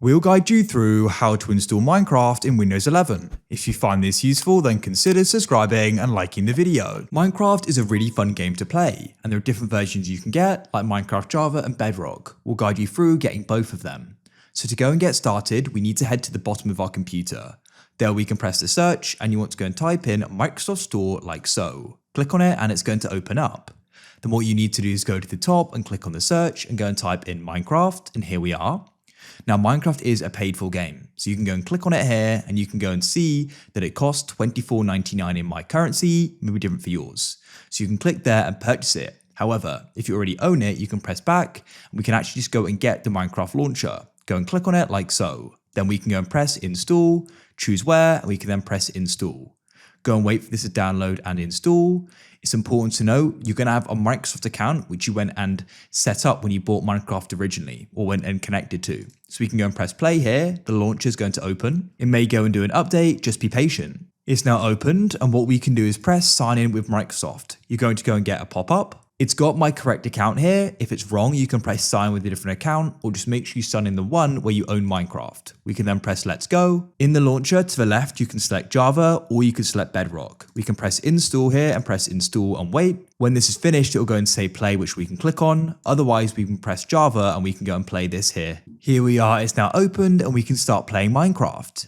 We'll guide you through how to install Minecraft in Windows 11. If you find this useful, then consider subscribing and liking the video. Minecraft is a really fun game to play, and there are different versions you can get, like Minecraft Java and Bedrock. We'll guide you through getting both of them. So to go and get started, we need to head to the bottom of our computer. There we can press the search, and you want to go and type in Microsoft Store like so. Click on it and it's going to open up. Then what you need to do is go to the top and click on the search and go and type in Minecraft, and here we are. Now Minecraft is a paid for game, so you can go and click on it here and you can go and see that it costs $24.99 in my currency, maybe different for yours. So you can click there and purchase it. However, if you already own it, you can press back and we can actually just go and get the Minecraft launcher. Go and click on it like so. Then we can go and press install, choose where, and we can then press install. Go and wait for this to download and install. It's important to note you're going to have a Microsoft account which you went and set up when you bought Minecraft originally or went and connected to. So we can go and press play here. The launcher is going to open. It may go and do an update, just be patient. It's now opened, and what we can do is press sign in with Microsoft. You're going to go and get a pop-up. It's got my correct account here. If it's wrong, you can press sign with a different account, or just make sure you sign in the one where you own Minecraft. We can then press let's go. In the launcher to the left, you can select Java or you can select Bedrock. We can press install here and press install and wait. When this is finished, it'll go and say play, which we can click on. Otherwise, we can press Java and we can go and play this here. Here we are, it's now opened and we can start playing Minecraft.